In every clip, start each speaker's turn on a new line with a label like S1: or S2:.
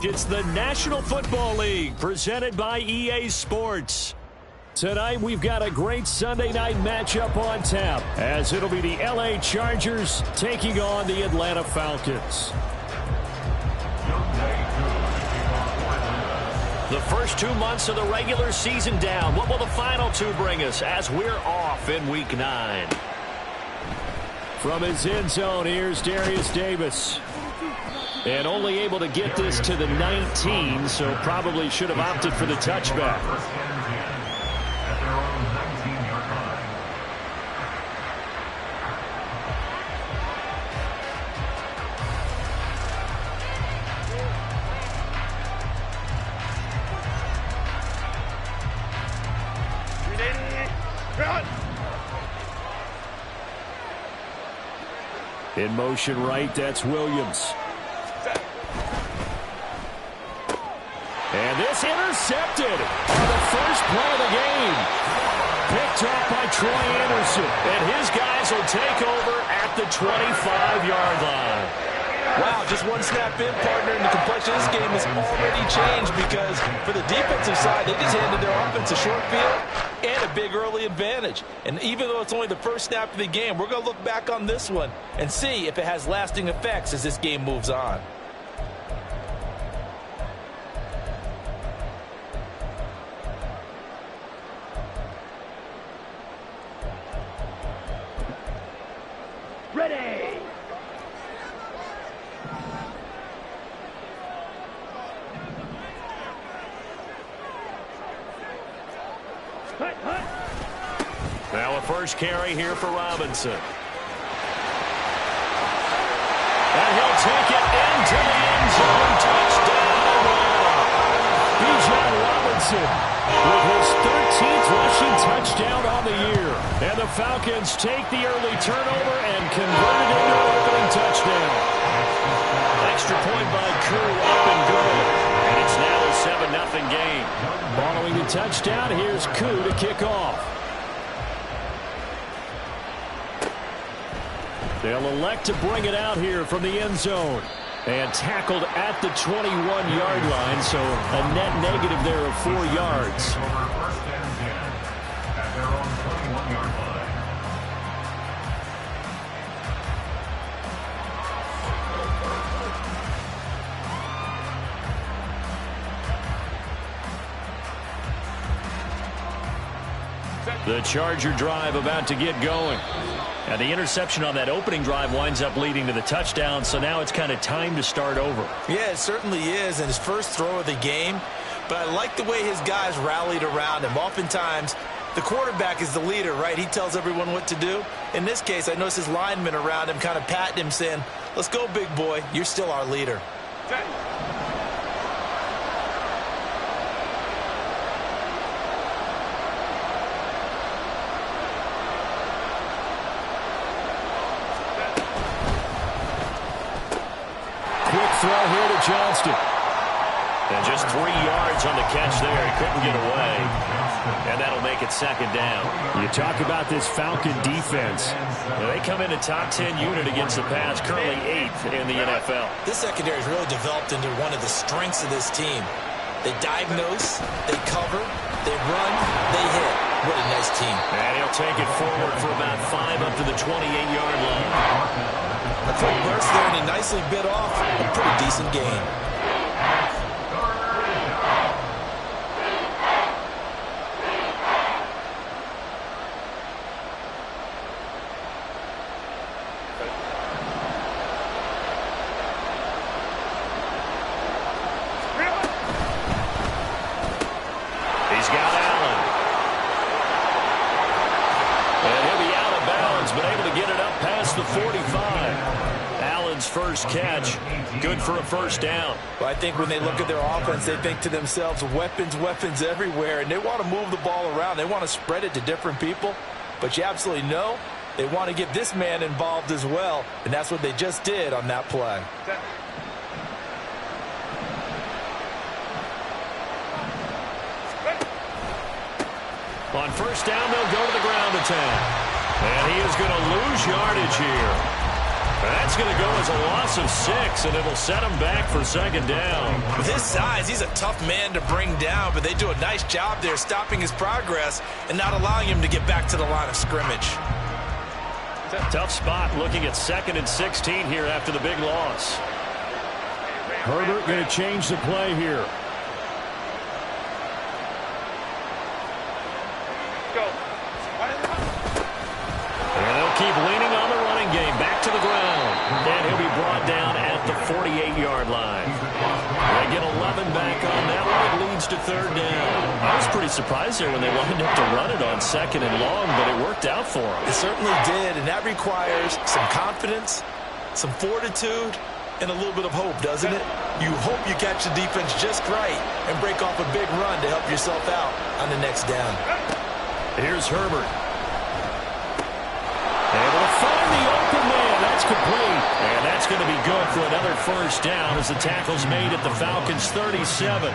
S1: It's the National Football League presented by EA Sports. Tonight we've got a great Sunday night matchup on tap as it'll be the LA Chargers taking on the Atlanta Falcons. The first 2 months of the regular season down. What will the final two bring us as we're off in Week 9? From his end zone, here's Darius Davis. And only able to get this to the 19, so probably should have opted for the touchback. In motion right, that's Williams. And this intercepted on the first play of the game. Picked off by Troy Anderson. And his guys will take over at the 25-yard line.
S2: Wow, just one snap in, partner, and the complexion of this game has already changed because for the defensive side, they just handed their offense a short field and a big early advantage. And even though it's only the first snap of the game, we're going to look back on this one and see if it has lasting effects as this game moves on.
S3: Ready.
S1: Now a first carry here for Robinson. And he'll take it into the end zone. Touchdown. Bijan Robinson with his 13th rushing touchdown on the year. And the Falcons take the early turnover and convert it into an opening touchdown. Extra point by Koo, up and good. And it's now a 7-0 game. Following the touchdown, here's Koo to kick off. They'll elect to bring it out here from the end zone. And tackled at the 21-yard line, so a net negative there of 4 yards. The Charger drive about to get going. And the interception on that opening drive winds up leading to the touchdown, so now it's kind of time to start over.
S2: Yeah, it certainly is, and his first throw of the game. But I like the way his guys rallied around him. Oftentimes, the quarterback is the leader, right? He tells everyone what to do. In this case, I noticed his linemen around him kind of patting him, saying, "Let's go, big boy. You're still our leader."
S1: Throw here to Johnston. And just 3 yards on the catch there. He couldn't get away. And that'll make it second down. You talk about this Falcon defense. They come in a top 10 unit against the pass, currently 8th in the NFL.
S2: This secondary has really developed into one of the strengths of this team. They diagnose, they cover, they run, they hit. What a nice team.
S1: And he'll take it forward for about 5 up to the 28-yard line.
S2: A quick burst there, and he nicely bit off a pretty decent gain.
S1: He's got Allen. And he'll be out of bounds, but able to get it up past the 45. Allen's first catch, good for a first down.
S2: Well, I think when they look at their offense, they think to themselves, weapons, weapons everywhere, and they want to move the ball around. They want to spread it to different people, but you absolutely know they want to get this man involved as well, and that's what they just did on that play.
S1: On first down, they'll go to the ground attack. And he is going to lose yardage here. That's going to go as a loss of 6, and it'll set him back for second down.
S2: With his size, he's a tough man to bring down, but they do a nice job there stopping his progress and not allowing him to get back to the line of scrimmage.
S1: Tough spot looking at 2nd and 16 here after the big loss. Herbert going to change the play here. And they'll keep leaning on the running game. Back to the ground. And he'll be brought down at the 48-yard line. They get 11 back on that one. It leads to 3rd down. I was pretty surprised there when they lined up to run it on 2nd and long, but it worked out for them.
S2: It certainly did, and that requires some confidence, some fortitude, and a little bit of hope, doesn't it? You hope you catch the defense just right and break off a big run to help yourself out on the next down.
S1: Here's Herbert. Able to find the open man. That's complete. And that's going to be good for another 1st down as the tackle's made at the Falcons' 37.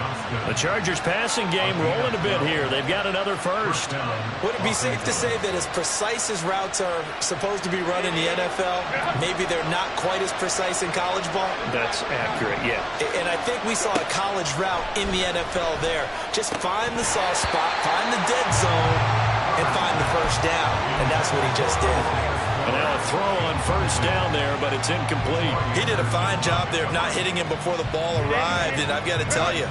S1: The Chargers' passing game rolling a bit here. They've got another 1st.
S2: Would it be safe to say that as precise as routes are supposed to be run in the NFL, maybe they're not quite as precise in college ball?
S1: That's accurate, yeah.
S2: And I think we saw a college route in the NFL there. Just find the soft spot, find the dead zone, and find the 1st down. And that's what he just did.
S1: And now a throw on 1st down there, but it's incomplete.
S2: He did a fine job there of not hitting him before the ball arrived. And I've got to tell you,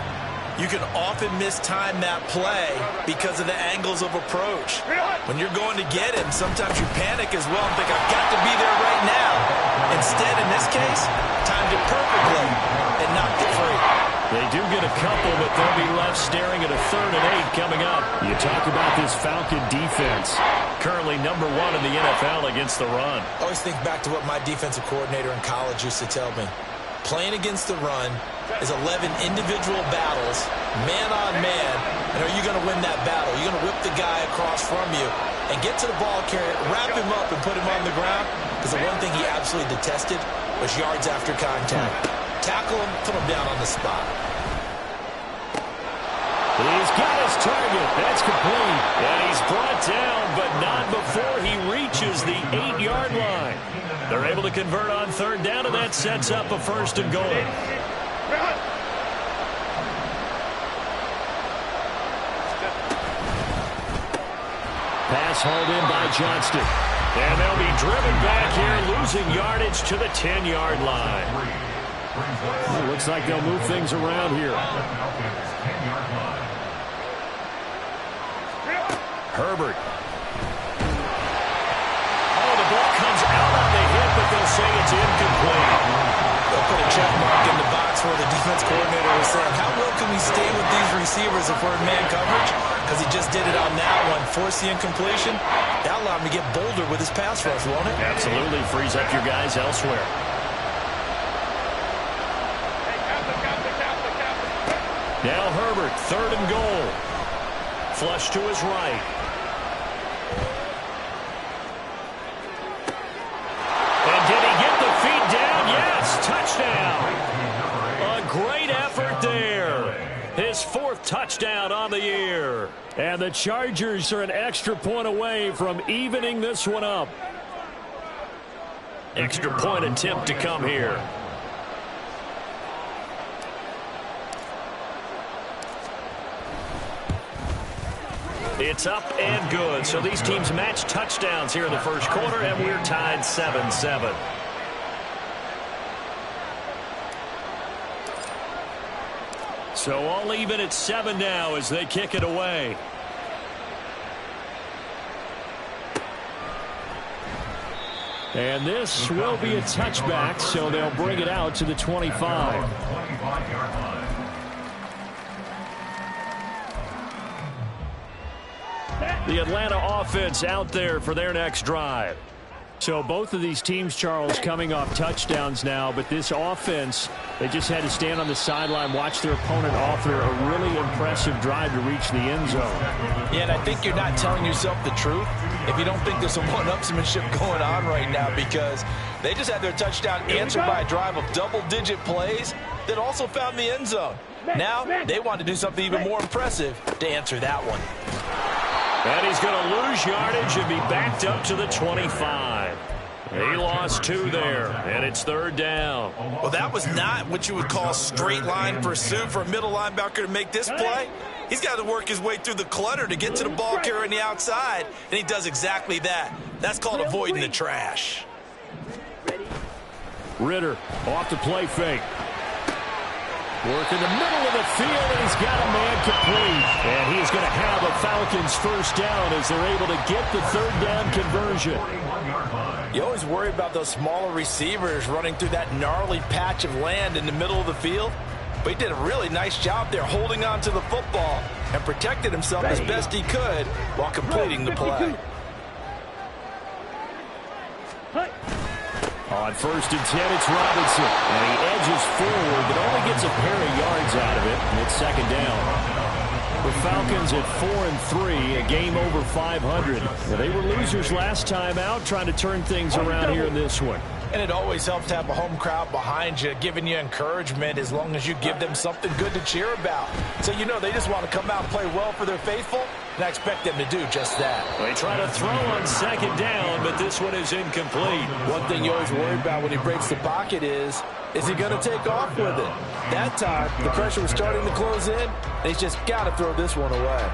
S2: you can often mistime that play because of the angles of approach. When you're going to get him, sometimes you panic as well and think, I've got to be there right now. Instead, in this case, timed it perfectly and knocked it free.
S1: They do get a couple, but they'll be left staring at a 3rd and 8 coming up. You talk about this Falcon defense. Currently #1 in the NFL against the run.
S2: I always think back to what my defensive coordinator in college used to tell me. Playing against the run is 11 individual battles, man on man, and are you going to win that battle? You're going to whip the guy across from you and get to the ball carrier, wrap him up, and put him on the ground? Because the one thing he absolutely detested was yards after contact. Tackle him, put him down on the spot.
S1: He's got his target. That's complete. And he's brought down, but not before he reaches the 8-yard line. They're able to convert on 3rd down, and that sets up a 1st and goal. Pass hauled in by Johnston. And they'll be driven back here, losing yardage to the 10-yard line. It looks like they'll move things around here. Herbert. Oh, the ball comes out on the hit, but they'll say it's incomplete.
S2: They'll put a check mark in the box where the defense coordinator was saying, how well can we stay with these receivers if we're in man coverage? Because he just did it on that one, forced the incompletion. That'll allow him to get bolder with his pass rush, won't it?
S1: Absolutely, frees up your guys elsewhere. Now Herbert, 3rd and goal. Flush to his right. And did he get the feet down? Yes, touchdown. A great effort there. His 4th touchdown on the year. And the Chargers are an extra point away from evening this one up. Extra point attempt to come here. It's up and good. So these teams match touchdowns here in the 1st quarter, and we're tied 7-7. So all even at 7 now as they kick it away. And this will be a touchback, so they'll bring it out to the 25. The Atlanta offense out there for their next drive. So both of these teams, Charles, coming off touchdowns now, but this offense, they just had to stand on the sideline, watch their opponent offer a really impressive drive to reach the end zone.
S2: Yeah, and I think you're not telling yourself the truth if you don't think there's some one-upsmanship going on right now, because they just had their touchdown answered by a drive of double-digit plays that also found the end zone. Now they want to do something even more impressive to answer that one.
S1: And he's going to lose yardage and be backed up to the 25. He lost 2 there, and it's 3rd down.
S2: Well, that was not what you would call straight line pursuit for a middle linebacker to make this play. He's got to work his way through the clutter to get to the ball carrier on the outside, and he does exactly that. That's called avoiding the trash.
S1: Ritter off the play fake. Work in the middle of the field, and he's got a man complete. And he's going to have a Falcons first down as they're able to get the 3rd down conversion.
S2: You always worry about those smaller receivers running through that gnarly patch of land in the middle of the field. But he did a really nice job there holding on to the football and protected himself as best he could while completing the play.
S1: On 1st and 10, it's Robinson. And he edges forward, but only gets a pair of yards out of it. And it's 2nd down. The Falcons at 4-3, a game over 500. Well, they were losers last time out, trying to turn things around here in this one.
S2: And it always helps to have a home crowd behind you, giving you encouragement as long as you give them something good to cheer about. So you know they just want to come out and play well for their faithful, and I expect them to do just that.
S1: They try to throw on 2nd down, but this one is incomplete.
S2: One thing you always worry about when he breaks the pocket is he going to take off with it? That time, the pressure was starting to close in, and he's just got to throw this one away.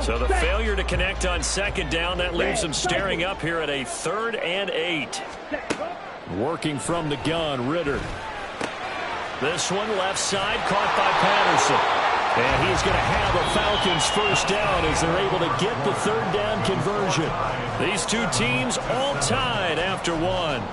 S1: So the failure to connect on 2nd down, that leaves them staring up here at a 3rd and 8. Working from the gun, Ritter. This one left side, caught by Patterson. And he's going to have a Falcons first down as they're able to get the 3rd down conversion. These two teams all tied after 1.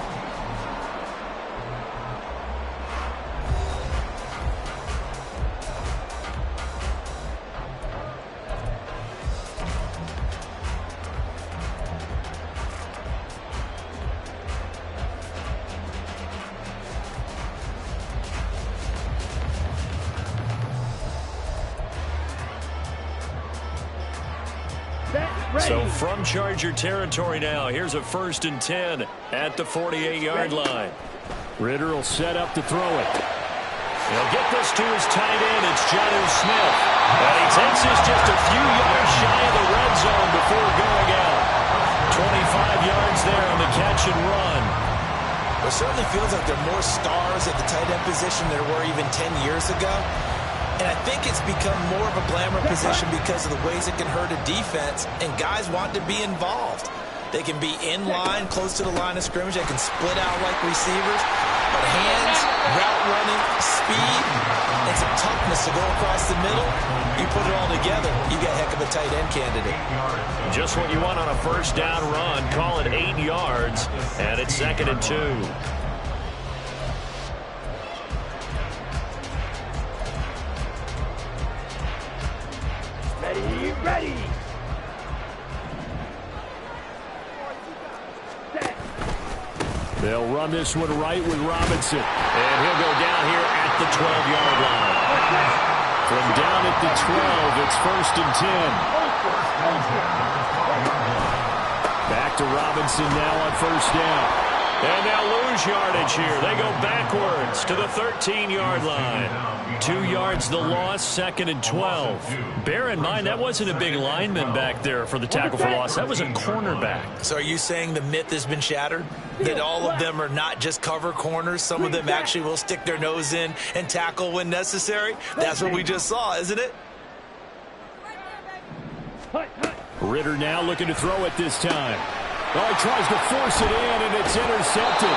S1: So from Charger territory now, here's a 1st and 10 at the 48-yard line. Ritter will set up to throw it. He'll get this to his tight end. It's Jonnu Smith. And he takes this just a few yards shy of the red zone before going out. 25 yards there on the catch and run.
S2: It certainly feels like there are more stars at the tight end position than there were even 10 years ago. And I think it's become more of a glamour position because of the ways it can hurt a defense, and guys want to be involved. They can be in line, close to the line of scrimmage. They can split out like receivers. But hands, route running, speed, and some toughness to go across the middle, you put it all together, you got a heck of a tight end candidate.
S1: Just what you want on a first down run. Call it 8 yards, and it's 2nd and 2.
S3: Ready.
S1: They'll run this one right with Robinson. And he'll go down here at the 12-yard line. From down at the 12, it's 1st and 10. Back to Robinson now on 1st down. And they'll lose yardage here. They go backwards to the 13-yard line. 2 yards the loss, 2nd and 12. Bear in mind, that wasn't a big lineman back there for the tackle for loss. That was a cornerback.
S2: So are you saying the myth has been shattered? That all of them are not just cover corners? Some of them actually will stick their nose in and tackle when necessary? That's what we just saw, isn't it?
S1: Ritter now looking to throw it this time. Oh, he tries to force it in, and it's intercepted.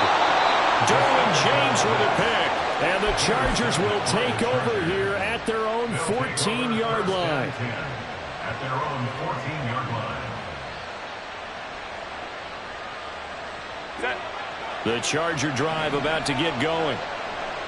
S1: Derwin James with a pick. And the Chargers will take over here at their own 14-yard line.
S3: At their own 14-yard line.
S1: The Charger drive about to get going.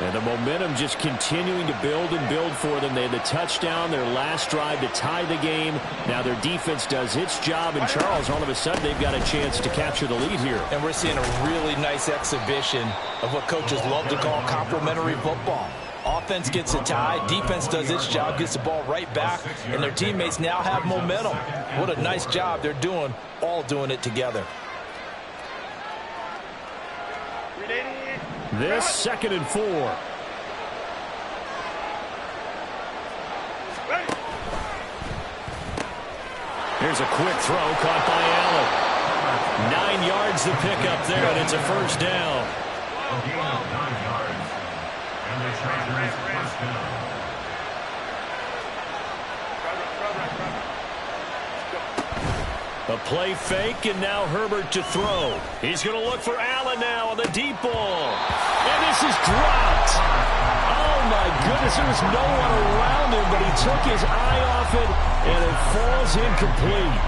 S1: And the momentum just continuing to build and build for them. They had the touchdown, their last drive to tie the game. Now their defense does its job, and Charles, all of a sudden, they've got a chance to capture the lead here.
S2: And we're seeing a really nice exhibition of what coaches love to call complementary football. Offense gets a tie, defense does its job, gets the ball right back, and their teammates now have momentum. What a nice job they're doing, all doing it together.
S1: This 2nd and 4. Here's a quick throw caught by Allen. 9 yards to pick up there, and it's a first down.
S3: A gain of 9 yards. And the Chargers first down.
S1: A play fake, and now Herbert to throw. He's going to look for Allen now on the deep ball. And this is dropped. Oh, my goodness. There was no one around him, but he took his eye off it, and it falls incomplete.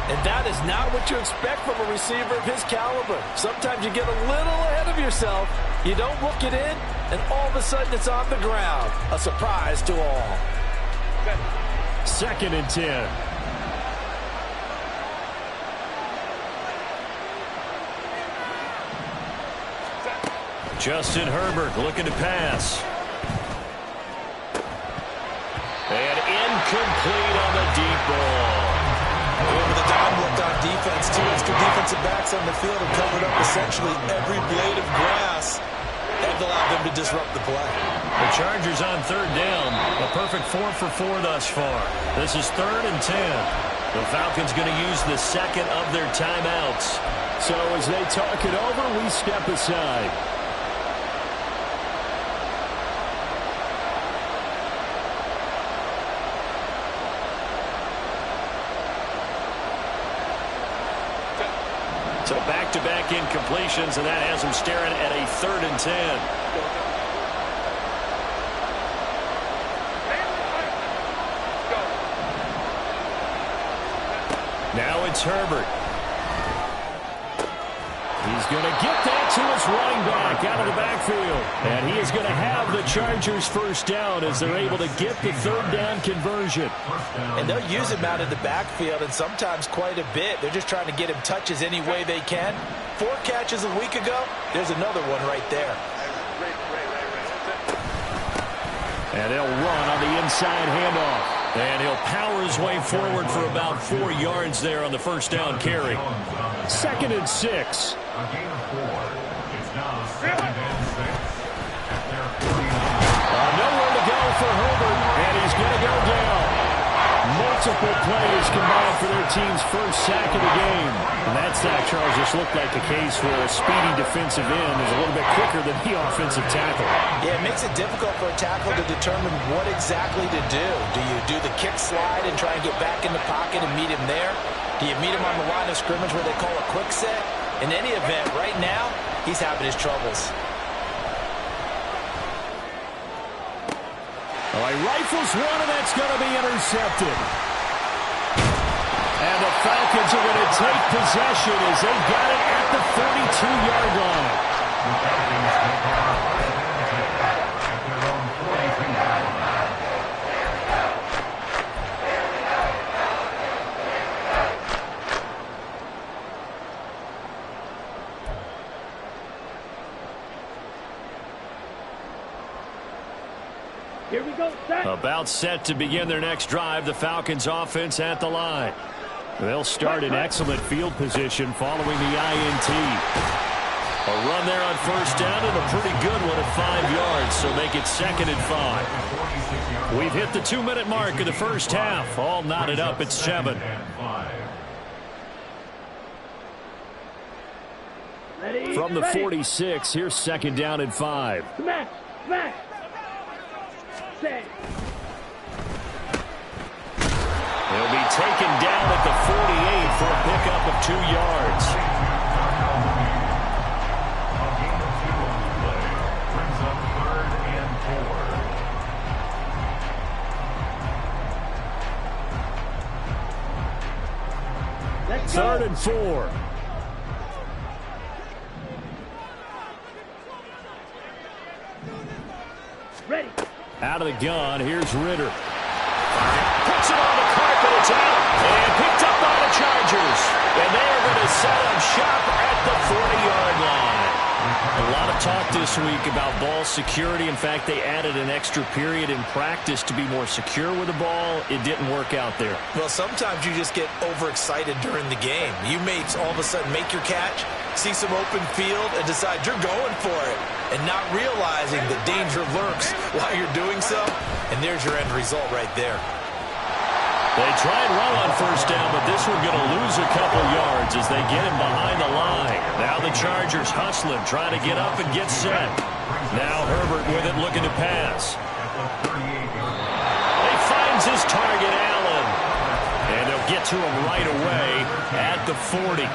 S2: And that is not what you expect from a receiver of his caliber. Sometimes you get a little ahead of yourself. You don't look it in, and all of a sudden it's on the ground. A surprise to all.
S1: 2nd and 10. Justin Herbert looking to pass. And incomplete on the deep ball.
S2: Over the dime look on defense. 2 extra defensive backs on the field have covered up essentially every blade of grass. They've allowed them to disrupt the play.
S1: The Chargers on 3rd down. A perfect 4 for 4 thus far. This is 3rd and 10. The Falcons going to use the 2nd of their timeouts. So as they talk it over, we step aside. So back-to-back incompletions, and that has them staring at a 3rd and 10. Now it's Herbert. He's going to get that to his running back out of the backfield. And he is going to have the Chargers first down as they're able to get the 3rd down conversion.
S2: And they'll use him out of the backfield, and sometimes quite a bit. They're just trying to get him touches any way they can. 4 catches a week ago. There's another one right there.
S1: And they'll run on the inside handoff. And he'll power his way forward for about 4 yards there on the first down carry. 2nd and 6.
S3: A gain of 4. It's now 2nd and 6. At their 49.
S1: Nowhere to go for Herbert, and he's going to go down. Multiple plays combined for their team's first sack of the game. And that sack, Charles, just looked like a case where a speedy defensive end is a little bit quicker than the offensive tackle.
S2: Yeah, it makes it difficult for a tackle to determine what exactly to do. Do you do the kick slide and try and get back in the pocket and meet him there? Do you meet him on the line of scrimmage where they call a quick set? In any event, right now, he's having his troubles.
S1: All right, rifles one, and that's going to be intercepted. And the Falcons are going to take possession as they got it at the 42-yard line.
S3: The Falcons take off at their own 42-yard line.
S4: Here we go, set.
S1: About set to begin their next drive. The Falcons offense at the line. They'll start in excellent field position following the INT. A run there on first down and a pretty good one at 5 yards, so make it 2nd and 5. We've hit the 2-minute mark of the first half. All knotted up at 7.
S4: Ready,
S1: From the
S4: ready.
S1: 46, here's 2nd down and 5.
S4: Smash, smash. Set.
S1: He'll be taken down at the 48 for a pickup of 2 yards.
S3: A gain of 2 on the play. Brings up 3rd and 4.
S4: Let's go.
S1: 3rd and 4.
S4: Ready.
S1: Out of the gun, here's Ritter. Puts it on the carpet, it's out, and picked up by the Chargers. And they are going to set up shop at the 40-yard line. A lot of talk this week about ball security. In fact, they added an extra period in practice to be more secure with the ball. It didn't work out there.
S2: Well, sometimes you just get overexcited during the game. You may all of a sudden make your catch, see some open field, and decide you're going for it, and not realizing the danger lurks while you're doing so. And there's your end result right there.
S1: They try and run on first down, but this one going to lose a couple yards as they get him behind the line. Now the Chargers hustling, trying to get up and get set. Now Herbert with it, looking to pass. He finds his target, Allen. And they'll get to him right away at the 40.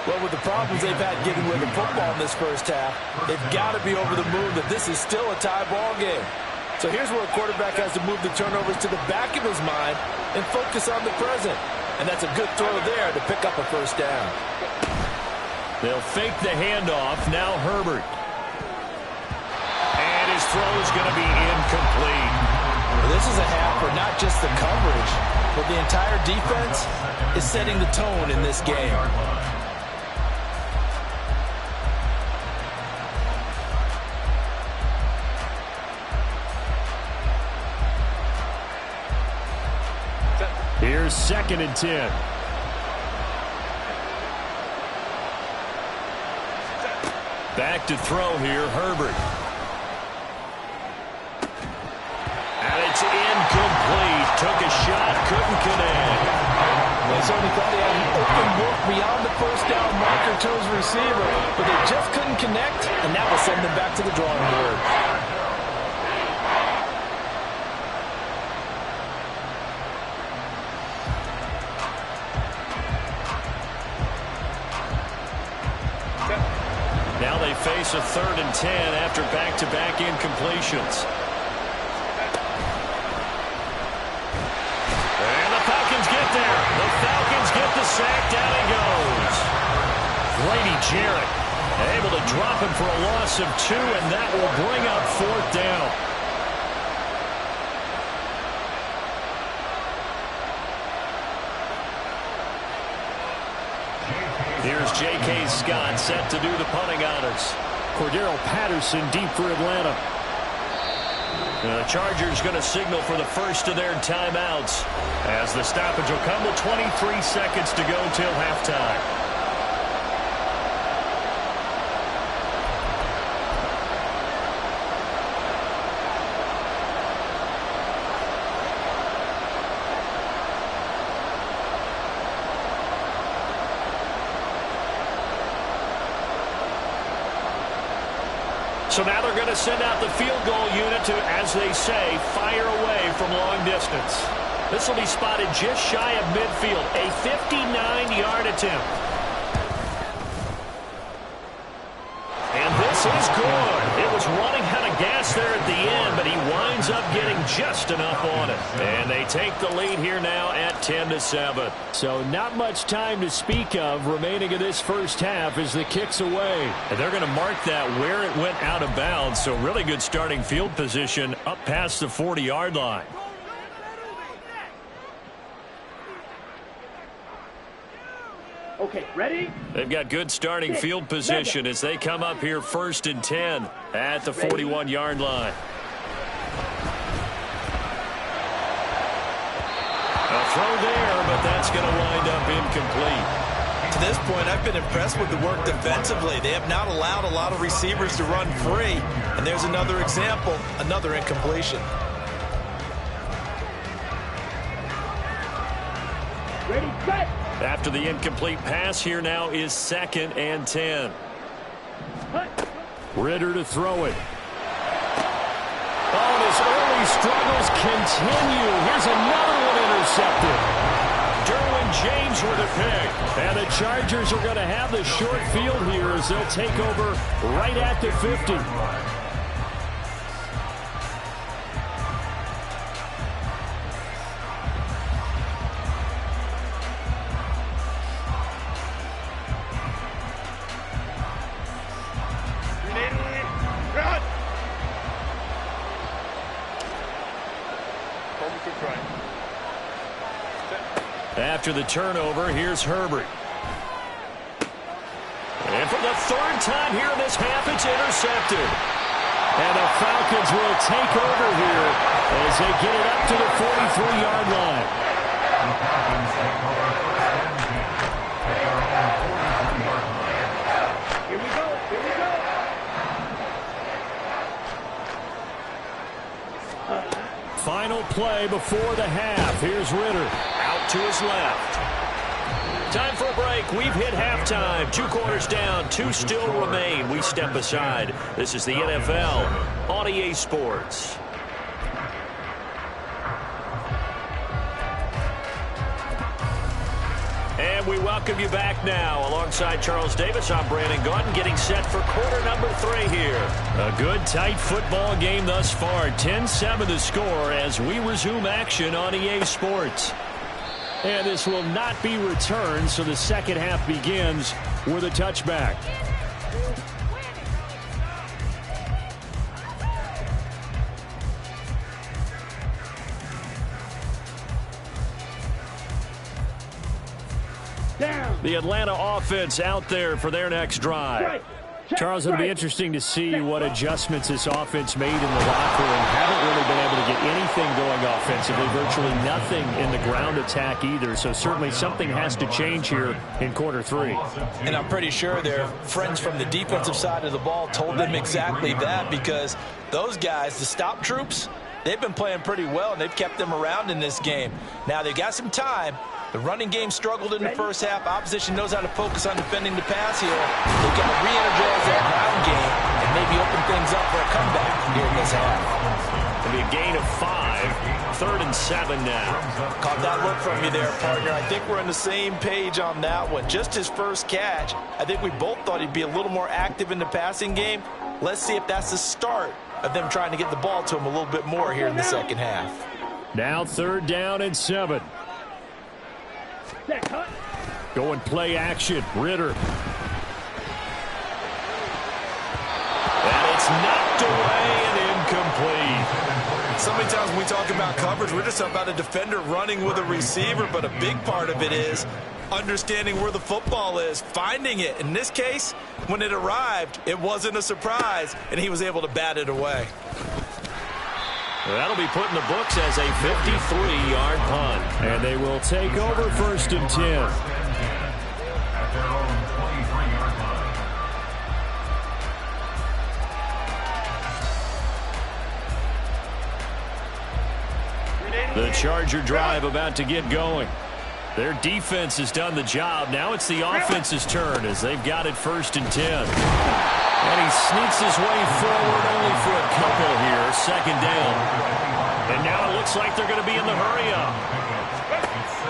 S2: Well, with the problems they've had getting rid of the football in this first half, they've got to be over the moon that this is still a tie ball game. So here's where a quarterback has to move the turnovers to the back of his mind and focus on the present. And that's a good throw there to pick up a first down.
S1: They'll fake the handoff. Now Herbert. And his throw is going to be incomplete.
S2: Well, this is a half for not just the coverage, but the entire defense is setting the tone in this game.
S1: Here's 2nd and 10. Back to throw here, Herbert. And it's incomplete. Took a shot, couldn't connect.
S2: They certainly thought he had an open look beyond the first down marker to his receiver, but they just couldn't connect, and that will send them back to the drawing board.
S1: Now they face a 3rd and 10 after back-to-back incompletions. And the Falcons get there. The Falcons get the sack. Down he goes. Grady Jarrett able to drop him for a loss of 2, and that will bring up 4th down. Here's J.K. Scott set to do the punting honors. Cordero Patterson deep for Atlanta. The Chargers going to signal for the first of their timeouts as the stoppage will come with 23 seconds to go till halftime. So now they're going to send out the field goal unit to, as they say, fire away from long distance. This will be spotted just shy of midfield, a 59-yard attempt. And this is good. It was running out of gas there at the end, but he winds up getting just enough on it. And they take the lead here now at 10-7. So not much time to speak of remaining in this first half as the kick's away. And they're going to mark that where it went out of bounds. So really good starting field position up past the 40-yard line.
S4: Okay, ready?
S1: They've got good starting field position as they come up here 1st and 10 at the 41-yard line. A throw there, but that's going to wind up incomplete.
S2: To this point, I've been impressed with the work defensively. They have not allowed a lot of receivers to run free. And there's another example, another incompletion.
S4: Ready, set!
S1: After the incomplete pass, here now is 2nd and 10. Ritter to throw it. Oh, and his early struggles continue. Here's another one intercepted. Derwin James with a pick. And the Chargers are going to have the short field here as they'll take over right at the 50. After the turnover, here's Herbert. And for the 3rd time here in this half, it's intercepted. And the Falcons will take over here as they get it up to the 43-yard line.
S3: The Falcons take over 1st and 10 at their own 43-yard line.
S4: Here we go, here we go.
S1: Final play before the half. Here's Ritter out to his left. Time for a break. We've hit halftime. 2 quarters down. 2 still remain. We step aside. This is the NFL on EA Sports. And we welcome you back now. Alongside Charles Davis, I'm Brandon Gaudin, getting set for quarter number 3 here. A good, tight football game thus far. 10-7 the score as we resume action on EA Sports. And this will not be returned, so the second half begins with a touchback. The Atlanta offense out there for their next drive. Charles, it'll be interesting to see what adjustments this offense made in the locker room. Haven't really been able to get anything going offensively, virtually nothing in the ground attack either. So certainly something has to change here in quarter 3.
S2: And I'm pretty sure their friends from the defensive side of the ball told them exactly that, because those guys, the stop troops, they've been playing pretty well, and they've kept them around in this game. Now, they've got some time. The running game struggled in the first half. Opposition knows how to focus on defending the pass here. They've got to re-energize that ground game and maybe open things up for a comeback here in this half.
S1: It'll be a gain of 5. 3rd and 7 now.
S2: Caught that look from you there, partner. I think we're on the same page on that one. Just his first catch. I think we both thought he'd be a little more active in the passing game. Let's see if that's the start of them trying to get the ball to him a little bit more here in the second half.
S1: Now 3rd down and 7. Going play action. Ritter. And it's knocked away and incomplete.
S2: So many times when we talk about coverage, we're just talking about a defender running with a receiver, but a big part of it is understanding where the football is, finding it. In this case, when it arrived, it wasn't a surprise, and he was able to bat it away.
S1: That'll be put in the books as a 53-yard punt. And they will take over 1st and 10.
S3: At their own 23-yard line.
S1: The Charger drive about to get going. Their defense has done the job. Now it's the offense's turn as they've got it 1st and 10. And he sneaks his way forward only for a couple here. 2nd down. And now it looks like they're going to be in the hurry-up.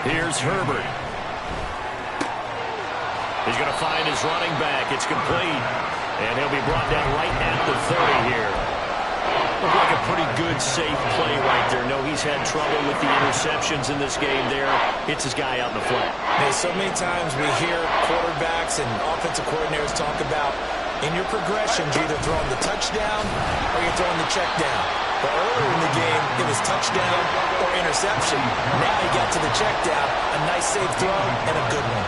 S1: Here's Herbert. He's going to find his running back. It's complete. And he'll be brought down right at the 30 here. Looked like a pretty good, safe play right there. No, he's had trouble with the interceptions in this game there. Hits his guy out in the flat.
S2: Hey, so many times we hear quarterbacks and offensive coordinators talk about in your progressions, you're either throwing the touchdown or you're throwing the check down. But earlier in the game, it was touchdown or interception. Now he got to the check down. A nice safe throw and a good one.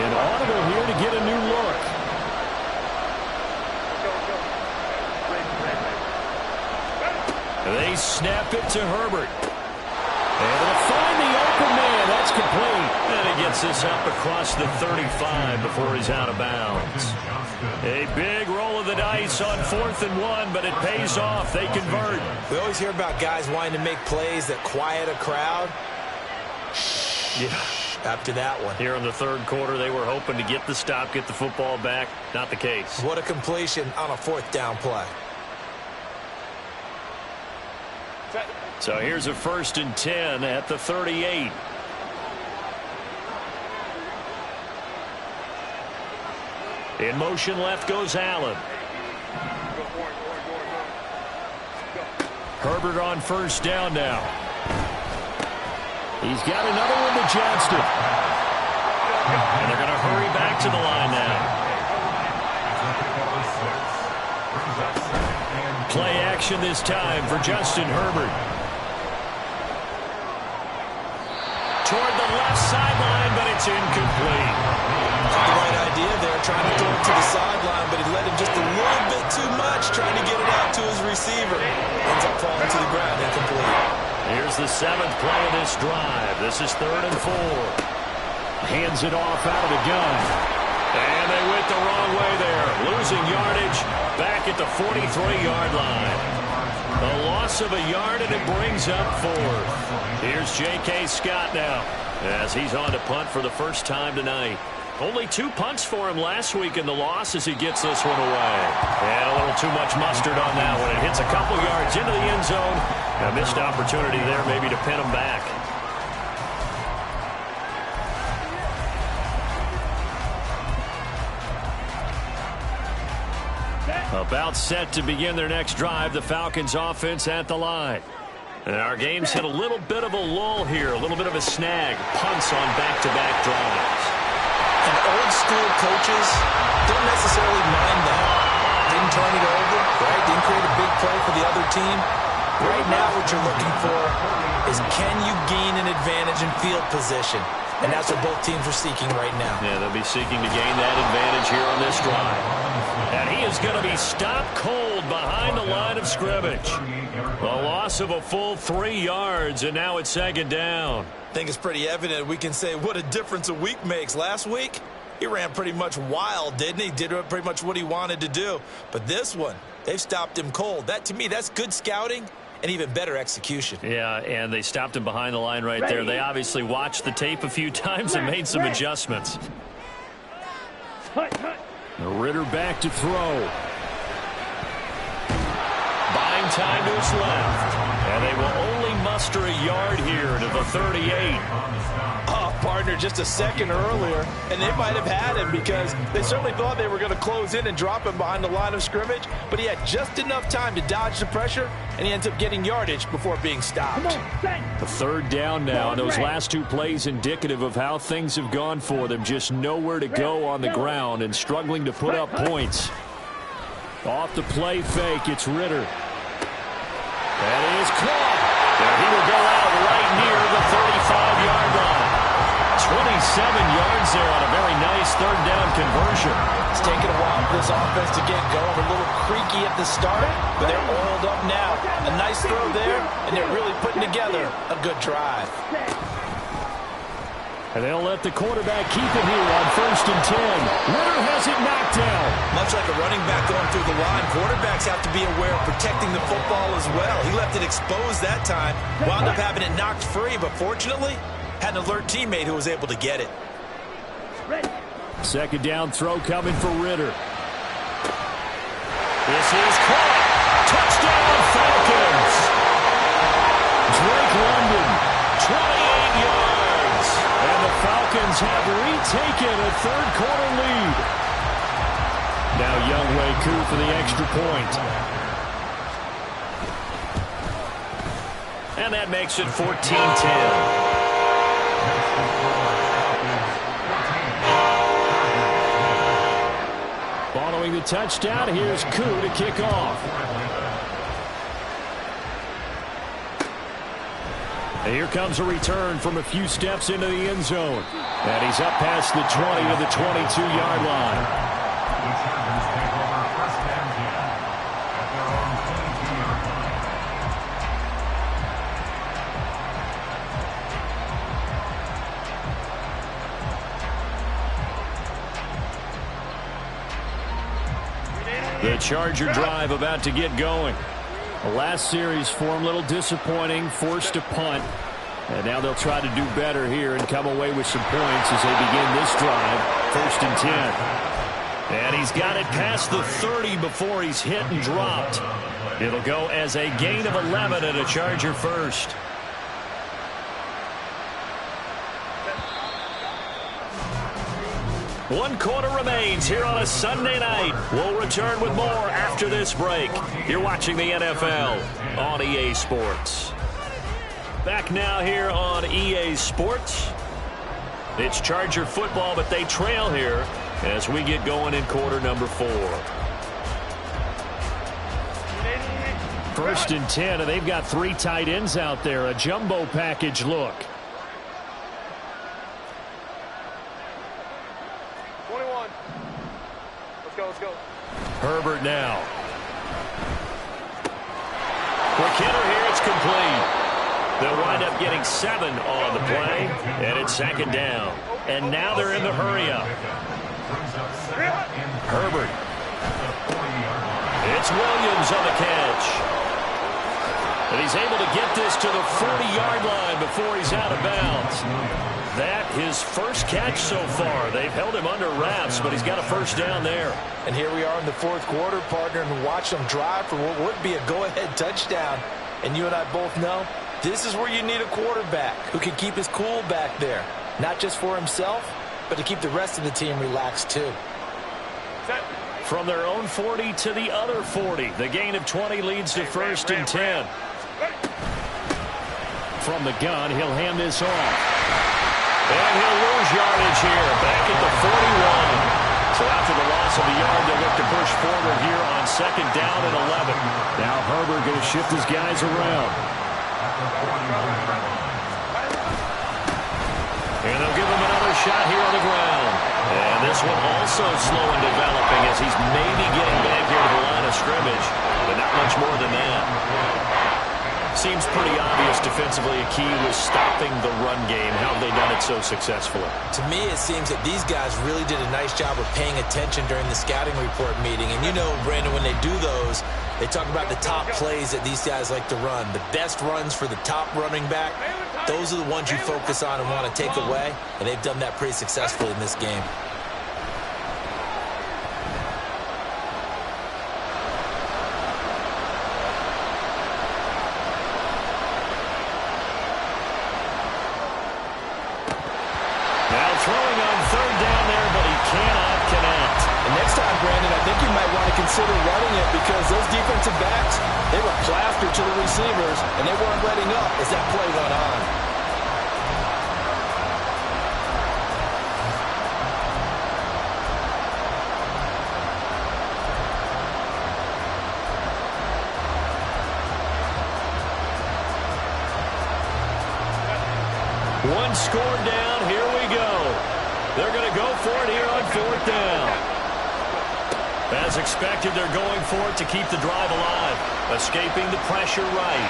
S1: And audible here to get a new look. They snap it to Herbert. And they'll find the open man. That's complete. And he gets this up across the 35 before he's out of bounds. A big roll of the dice on 4th and 1, but it pays off. They convert.
S2: We always hear about guys wanting to make plays that quiet a crowd.
S1: Yeah.
S2: After that one.
S1: Here in the 3rd quarter, they were hoping to get the stop, get the football back. Not the case.
S2: What a completion on a 4th down play.
S1: So here's a 1st and 10 at the 38. In motion left goes Allen. Herbert on 1st down now. He's got another one to Johnston. And they're going to hurry back to the line now. Play action this time for Justin Herbert. Toward the left sideline, but it's incomplete.
S2: The right idea there, trying to throw it to the sideline, but he let him just a little bit too much, trying to get it out to his receiver. Ends up falling to the ground, incomplete.
S1: Here's the 7th play of this drive. This is 3rd and 4. Hands it off out of the gun. And they went the wrong way there. Losing yardage back at the 43-yard line. A loss of a yard, and it brings up 4th. Here's J.K. Scott now, as he's on to punt for the first time tonight. Only 2 punts for him last week in the loss as he gets this one away. And a little too much mustard on that one. It hits a couple yards into the end zone. A missed opportunity there maybe to pin him back. About set to begin their next drive. The Falcons offense at the line. And our game's hit a little bit of a lull here. A little bit of a snag. Punts on back-to-back drives.
S2: And old school coaches don't necessarily mind that. Didn't turn it over, right? Didn't create a big play for the other team. Right now what you're looking for is can you gain an advantage in field position? And that's what both teams are seeking right now.
S1: Yeah, they'll be seeking to gain that advantage here on this drive. And he is going to be stopped cold behind the line of scrimmage. A loss of a full 3 yards, and now it's 2nd down.
S2: I think it's pretty evident we can say what a difference a week makes. Last week, he ran pretty much wild, didn't he? Did pretty much what he wanted to do. But this one, they've stopped him cold. That, to me, that's good scouting and even better execution.
S1: Yeah, and they stopped him behind the line right there. They obviously watched the tape a few times and made some adjustments. Ritter back to throw. Buying time to his left. And they will only muster a yard here to the 38.
S2: Oh, partner, just a second earlier, and they might have had him because they certainly thought they were going to close in and drop him behind the line of scrimmage, but he had just enough time to dodge the pressure, and he ends up getting yardage before being stopped.
S1: A 3rd down now, and those last 2 plays indicative of how things have gone for them. Just nowhere to go on the ground and struggling to put up points. Off the play fake, it's Ritter. That is caught. And he will go out right near the 35-yard line. 27 yards there on a very nice 3rd down conversion.
S2: It's taken a while for this offense to get going. A little creaky at the start, but they're oiled up now. A nice throw there, and they're really putting together a good drive.
S1: And they'll let the quarterback keep it here on 1st and 10. Ritter has it knocked down.
S2: Much like a running back going through the line, quarterbacks have to be aware of protecting the football as well. He left it exposed that time, wound up having it knocked free, but fortunately, had an alert teammate who was able to get it.
S1: 2nd down throw coming for Ritter. This is caught. Touchdown Falcons. Drake London, 28 yards. And the Falcons have retaken a 3rd quarter lead. Now Younghoe Koo for the extra point. And that makes it 14-10. Following the touchdown, here's Koo to kick off. And here comes a return from a few steps into the end zone. And he's up past the 20 to the 22-yard line.
S3: The Chargers take over 1st and 10 at their own 22-yard line.
S1: The Charger drive about to get going. The last series for them, a little disappointing, forced to punt. And now they'll try to do better here and come away with some points as they begin this drive. 1st and 10. And he's got it past the 30 before he's hit and dropped. It'll go as a gain of 11 and a Charger first. One quarter remains here on a Sunday night. We'll return with more after this break. You're watching the NFL on EA Sports. Back now here on EA Sports. It's Charger football, but they trail here as we get going in quarter number 4. 1st and 10, and they've got 3 tight ends out there. A jumbo package look.
S4: 21. Let's go.
S1: Herbert now. Quick hitter here, it's complete. They'll wind up getting 7 on the play, and it's 2nd down. And now they're in the hurry-up. Herbert. It's Williams on the catch. And he's able to get this to the 40-yard line before he's out of bounds. That his first catch so far. They've held him under wraps, but he's got a first down there.
S2: And here we are in the fourth quarter, partner, and watch them drive for what would be a go-ahead touchdown. And you and I both know this is where you need a quarterback who can keep his cool back there. Not just for himself, but to keep the rest of the team relaxed too.
S1: From their own 40 to the other 40. The gain of 20 leads to first and 10. From the gun, he'll hand this off. And he'll lose yardage here, back at the 41. So after the loss of the yard, they'll look to push forward here on second down and 11. Now Herbert going to shift his guys around. And they'll give him another shot here on the ground. And this one also slow in developing as he's maybe getting back here to the line of scrimmage, but not much more than that. Seems pretty obvious defensively a key was stopping the run game. How have they done it so successfully?
S2: To me, it seems that these guys really did a nice job of paying attention during the scouting report meeting. And you know, Brandon, when they do those, they talk about the top plays that these guys like to run. The best runs for the top running back, those are the ones you focus on and want to take away. And they've done that pretty successfully in this game.
S1: Throwing on third down there, but he cannot connect.
S2: And next time, Brandon, I think you might want to consider running it because those defensive backs, they were plastered to the receivers, and they weren't letting up as that play went on.
S1: One score down, here we go. They're going to go for it here on fourth down. As expected, they're going for it to keep the drive alive. Escaping the pressure right.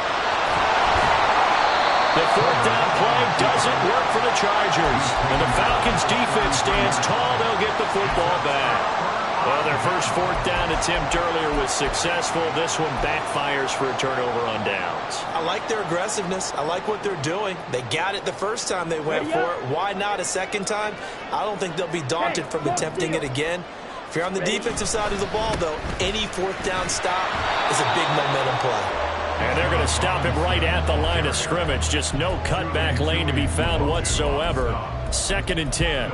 S1: The fourth down play doesn't work for the Chargers. And the Falcons defense stands tall. They'll get the football back. Well, their first fourth down attempt earlier was successful. This one backfires for a turnover on downs.
S2: I like their aggressiveness. I like what they're doing. They got it the first time they went for it. Why not a second time? I don't think they'll be daunted from attempting it again. If you're on the defensive side of the ball, though, any fourth down stop is a big momentum play.
S1: And they're going to stop him right at the line of scrimmage. Just no cutback lane to be found whatsoever. Second and 10.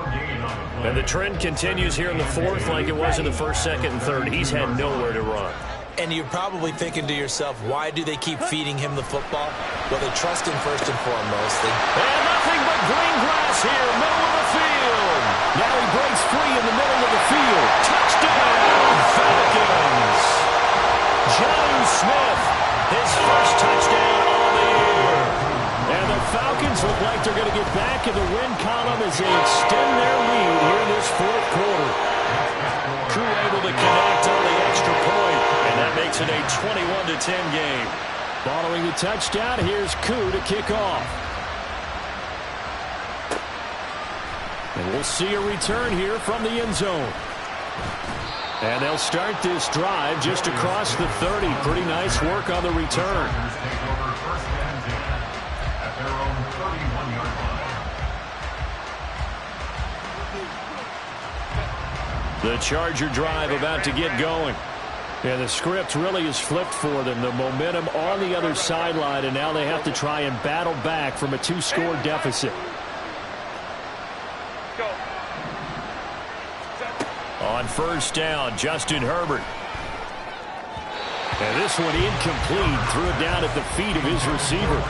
S1: And the trend continues here in the fourth like it was in the first, second, and third. He's had nowhere to run.
S2: And you're probably thinking to yourself, why do they keep feeding him the football? Well, they trust him first and foremost.
S1: And nothing but green grass here, middle of the field. Now he breaks free in the middle of the field. Touchdown, Falcons. Jonnu Smith, his first touchdown on the year. And the Falcons look like they're going to get back in the win column as they extend their lead here in this fourth quarter. Koo able to connect on the extra point, and that makes it a 21-10 game. Following the touchdown, here's Koo to kick off. And we'll see a return here from the end zone. And they'll start this drive just across the 30. Pretty nice work on the return. The Charger drive about to get going. And the script really is flipped for them. The momentum on the other sideline, and now they have to try and battle back from a two-score deficit. On first down, Justin Herbert. And this one incomplete. Threw it down at the feet of his receiver.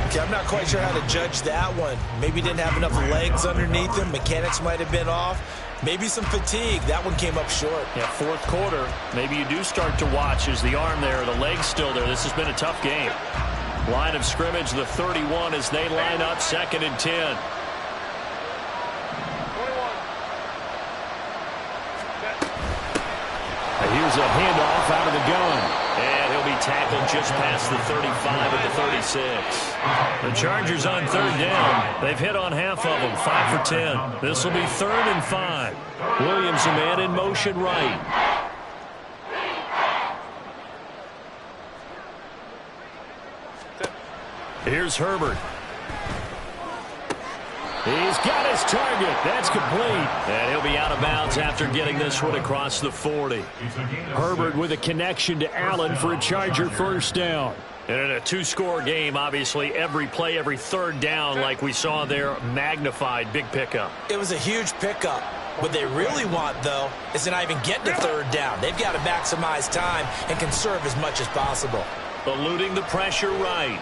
S2: Okay, I'm not quite sure how to judge that one. Maybe didn't have enough legs underneath him. Mechanics might have been off. Maybe some fatigue. That one came up short.
S1: Yeah, fourth quarter. Maybe you do start to watch. Is the arm there, the leg's still there? This has been a tough game. Line of scrimmage, the 31 as they line up, second and 10. Here's a handoff out of the gun. And he'll be tackled just past the 35 at the 36. The Chargers on third down. They've hit on half of them, 5 for 10. This will be third and 5. Williams, a man in motion right. Here's Herbert. He's got his target. That's complete. And he'll be out of bounds after getting this one across the 40. Herbert with a connection to Allen for a Charger first down. And in a two-score game, obviously, every play, every third down, like we saw there, magnified. Big pickup.
S2: It was a huge pickup. What they really want, though, is to not even get to third down. They've got to maximize time and conserve as much as possible.
S1: Eluding the pressure right.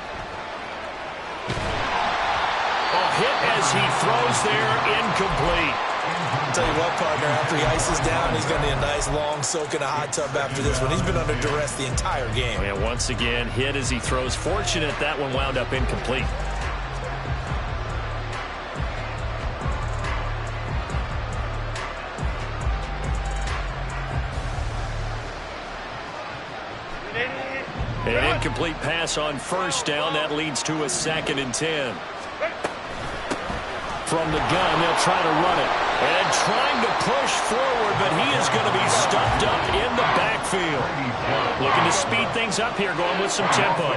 S1: A hit as he throws there, incomplete.
S2: I'll tell you what, partner, after he ices down, he's going to need a nice long soak in a hot tub after this one. He's been under duress the entire game.
S1: And once again, hit as he throws. Fortunate that one wound up incomplete. An incomplete pass on first down. That leads to a 2nd and 10. From the gun, they'll try to run it. And trying to push forward, but he is going to be stuffed up in the backfield. Looking to speed things up here, going with some tempo.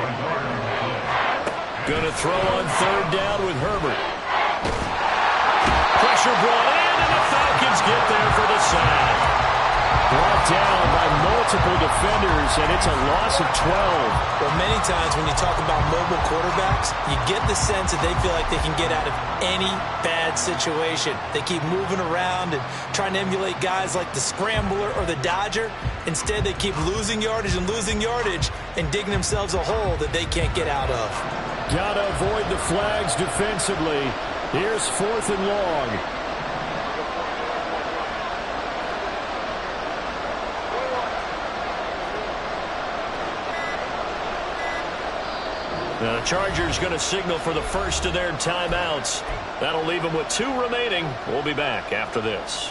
S1: Going to throw on third down with Herbert. Pressure brought in, and the Falcons get there for the sack. Brought down by multiple defenders, and it's a loss of 12.
S2: Well, many times when you talk about mobile quarterbacks, you get the sense that they feel like they can get out of any bad situation. They keep moving around and trying to emulate guys like the Scrambler or the Dodger. Instead, they keep losing yardage and digging themselves a hole that they can't get out of.
S1: Got to avoid the flags defensively. Here's 4th and long. Now the Chargers going to signal for the first of their timeouts. That'll leave them with 2 remaining. We'll be back after this.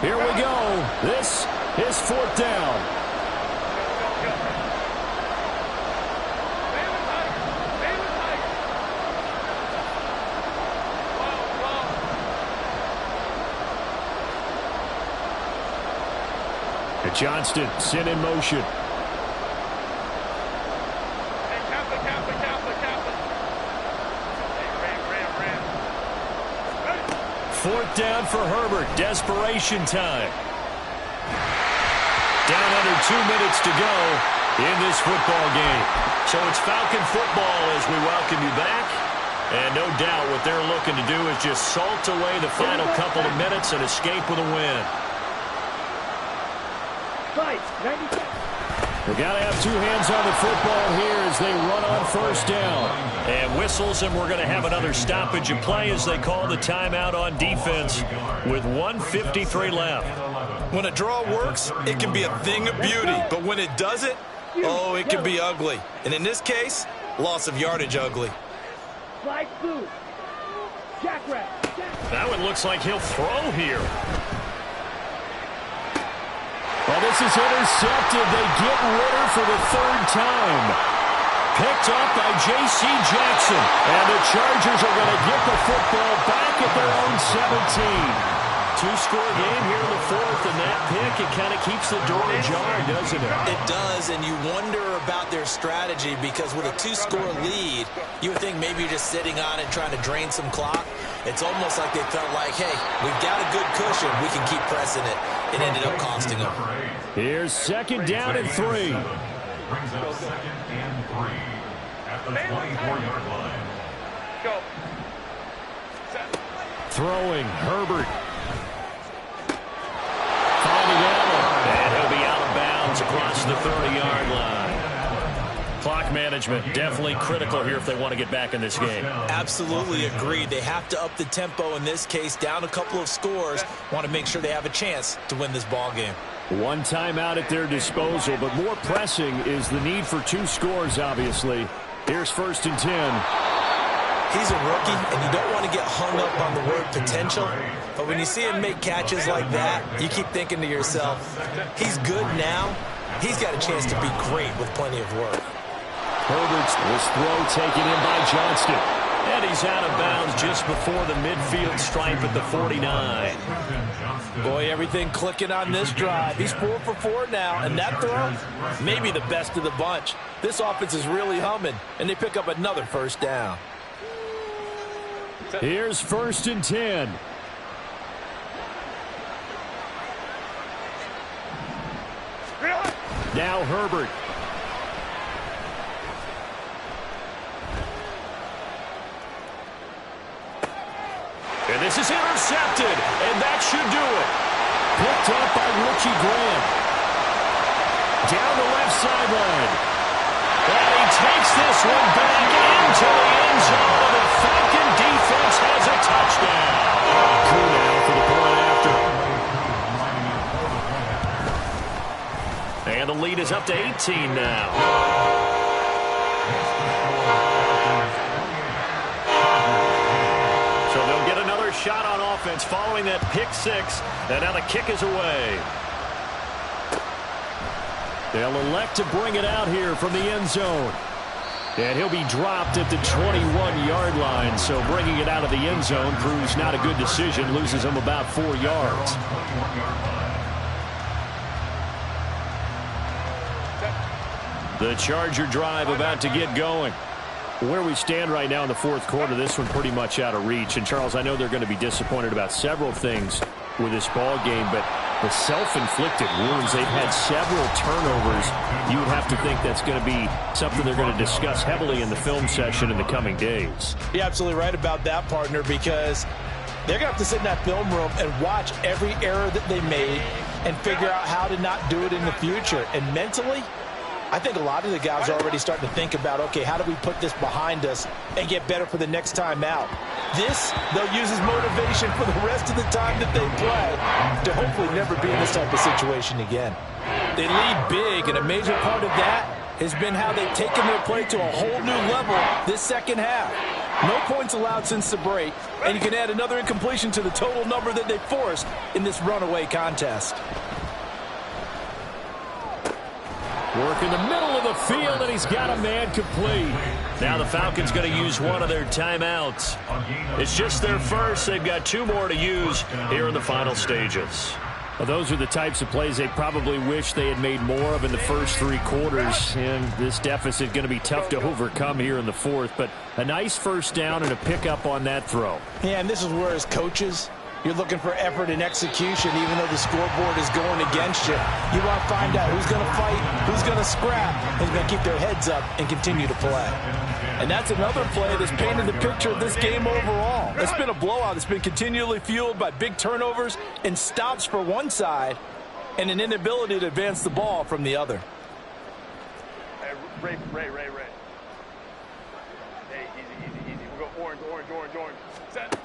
S1: Here we go. This is 4th down. Johnston sent in motion. Fourth down for Herbert. Desperation time. Down under 2 minutes to go in this football game. So it's Falcon football as we welcome you back. And no doubt what they're looking to do is just salt away the final couple of minutes and escape with a win. We got to have 2 hands on the football here as they run on first down. And whistles, and we're going to have another stoppage of play as they call the timeout on defense with 1:53 left.
S2: When a draw works, it can be a thing of beauty. But when it doesn't, oh, it can be ugly. And in this case, loss of yardage ugly.
S1: That one looks like he'll throw here. Well, this is intercepted. They get Ritter for the 3rd time. Picked up by J.C. Jackson. And the Chargers are going to get the football back at their own 17. 2-score game here in the 4th, and that pick, it kind of keeps the door ajar, doesn't it?
S2: It does, and you wonder about their strategy because with a 2-score lead, you would think maybe you're just sitting on it trying to drain some clock. It's almost like they felt like, hey, we've got a good cushion. We can keep pressing it. It ended up costing them.
S1: Here's 2nd down and 3.
S3: Brings up 2nd and 3 at the 24-yard line.
S4: Go.
S1: Throwing, Herbert. Finding Allen. And he'll be out of bounds across the 30-yard line. Clock management definitely critical here if they want to get back in this game.
S2: Absolutely agreed. They have to up the tempo in this case, down a couple of scores. Want to make sure they have a chance to win this ball game.
S1: 1 timeout at their disposal, but more pressing is the need for 2 scores, obviously. Here's 1st and 10.
S2: He's a rookie, and you don't want to get hung up on the word potential. But when you see him make catches like that, you keep thinking to yourself, he's good now. He's got a chance to be great with plenty of work.
S1: Herbert's this throw taken in by Johnston. And he's out of bounds just before the midfield stripe at the 49.
S2: Boy, everything clicking on this drive. He's 4 for 4 now, and that throw, maybe the best of the bunch. This offense is really humming, and they pick up another first down.
S1: Here's 1st and 10. Now Herbert. And this is intercepted, and that should do it. Picked up by Richie Graham. Down the left sideline. And he takes this one back into the end zone, and the Falcon defense has a touchdown. Coup now for the point after. And the lead is up to 18 now. So they'll get another shot on offense following that pick six. And now the kick is away. They'll elect to bring it out here from the end zone. And he'll be dropped at the 21-yard line. So bringing it out of the end zone proves not a good decision. Loses him about 4 yards. The Charger drive about to get going. Where we stand right now in the fourth quarter, this one pretty much out of reach. And, Charles, I know they're going to be disappointed about several things with this ball game, but the self-inflicted wounds, they've had several turnovers. You would have to think that's going to be something they're going to discuss heavily in the film session in the coming days.
S2: You're absolutely right about that, partner, because they're going to have to sit in that film room and watch every error that they made and figure out how to not do it in the future. And mentally, I think a lot of the guys are already starting to think about, okay, how do we put this behind us and get better for the next time out? This, they'll use as motivation for the rest of the time that they play to hopefully never be in this type of situation again. They lead big, and a major part of that has been how they've taken their play to a whole new level this second half. No points allowed since the break, and you can add another incompletion to the total number that they forced in this runaway contest.
S1: Work in the middle of the field, and he's got a man complete. Now the Falcons going to use one of their timeouts. It's just their first. They've got 2 more to use here in the final stages. Well, those are the types of plays they probably wish they had made more of in the first 3 quarters. And this deficit going to be tough to overcome here in the fourth. But a nice first down and a pickup on that throw.
S2: Yeah, and this is where, as coaches, you're looking for effort and execution, even though the scoreboard is going against you. You want to find out who's going to fight, who's going to scrap, and who's going to keep their heads up and continue to play. And that's another play that's painted the picture of this game overall. It's been a blowout. It's been continually fueled by big turnovers and stops for one side and an inability to advance the ball from the other.
S4: Hey, Ray. Hey, easy. We'll go orange. Set.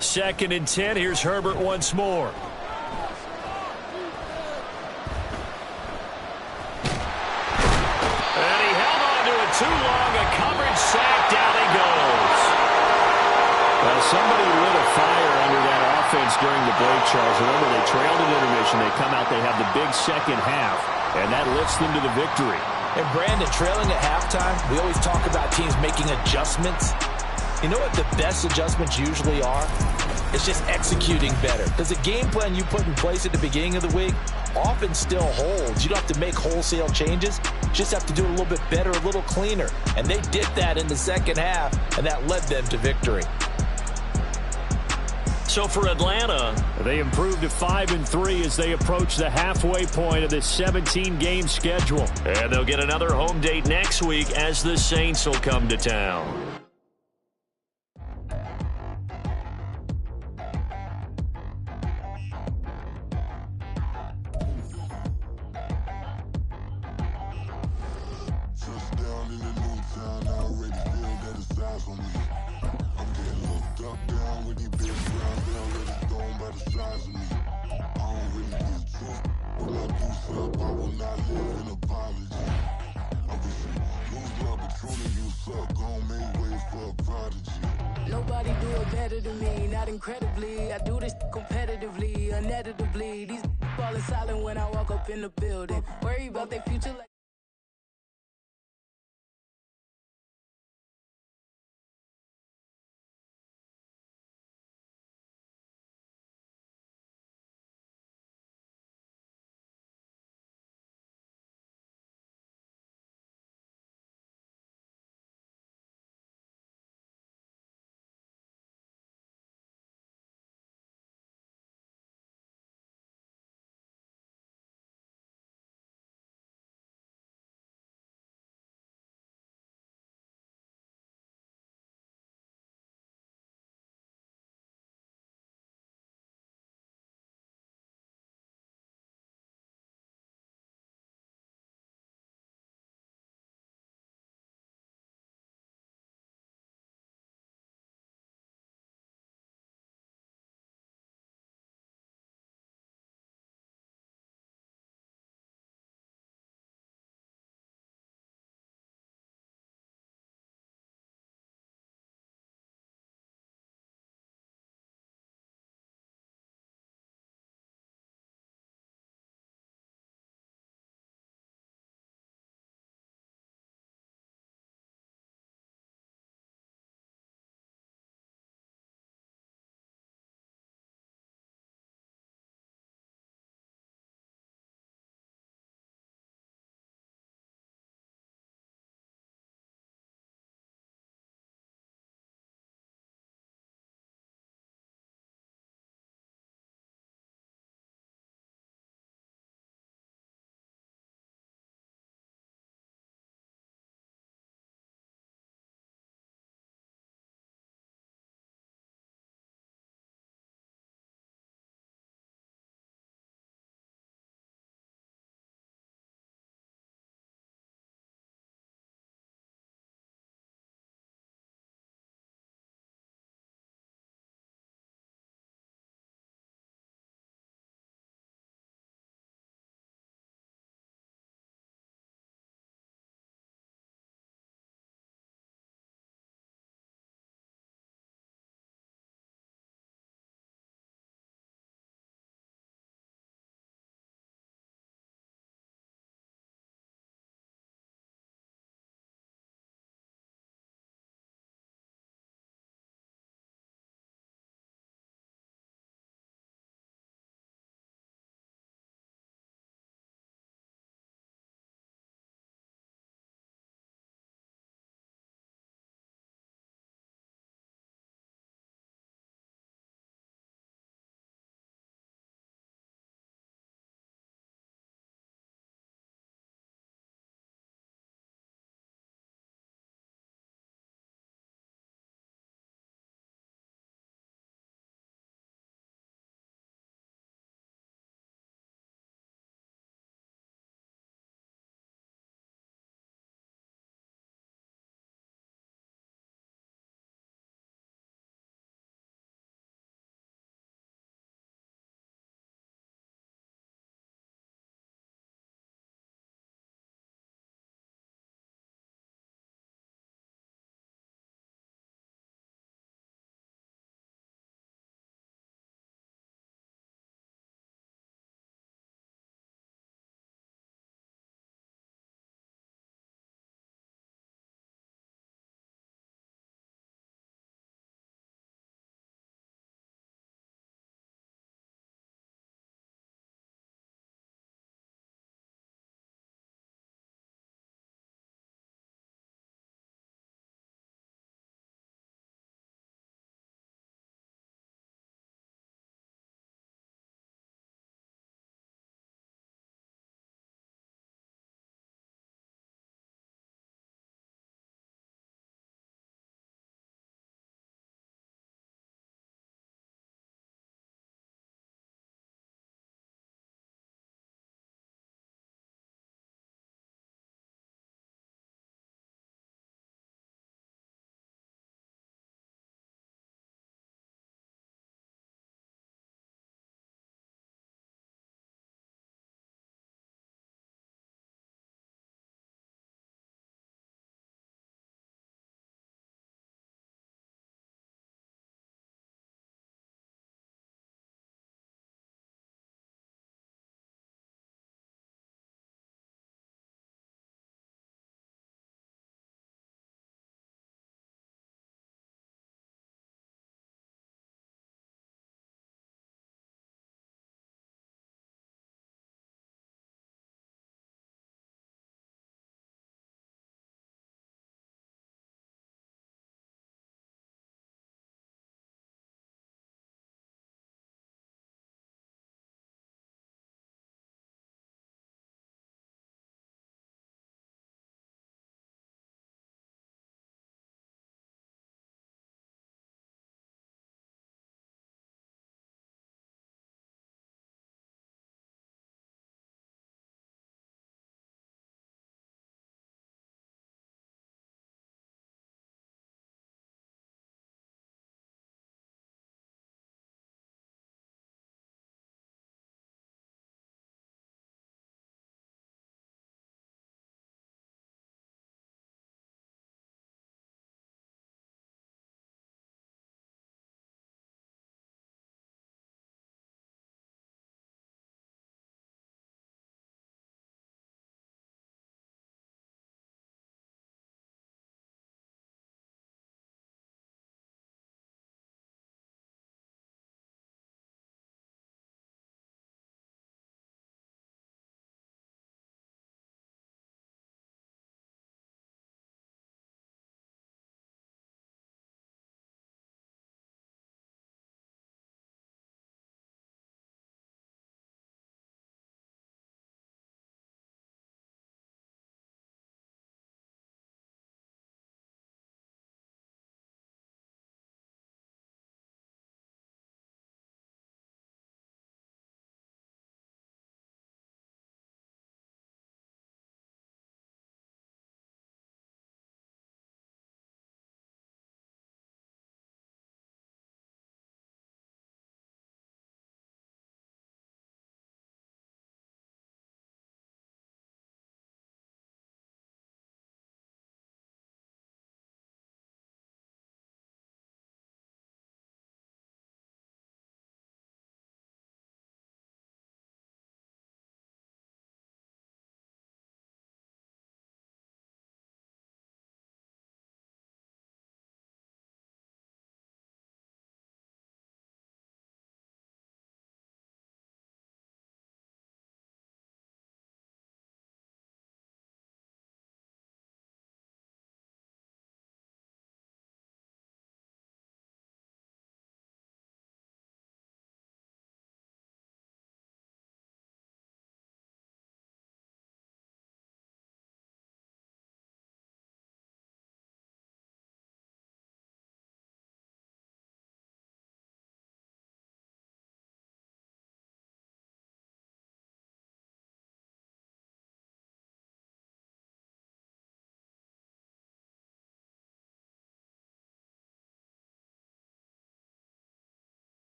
S1: 2nd and 10. Here's Herbert once more. And he held on to it too long. A coverage sack. Down he goes. Well, somebody lit a fire under that offense during the break, Charles. Remember, they trailed at intermission. They come out, they have the big second half, and that lifts them to the victory.
S2: And Brandon, trailing at halftime, we always talk about teams making adjustments. You know what the best adjustments usually are? It's just executing better. Because the game plan you put in place at the beginning of the week often still holds. You don't have to make wholesale changes. You just have to do it a little bit better, a little cleaner. And they did that in the second half, and that led them to victory.
S1: So for Atlanta, they improved to 5-3 as they approach the halfway point of this 17-game schedule. And they'll get another home date next week as the Saints will come to town.
S5: Nobody do it better than me, not incredibly. I do this competitively, uneditably. These falling silent when I walk up in the building. Worry about their future like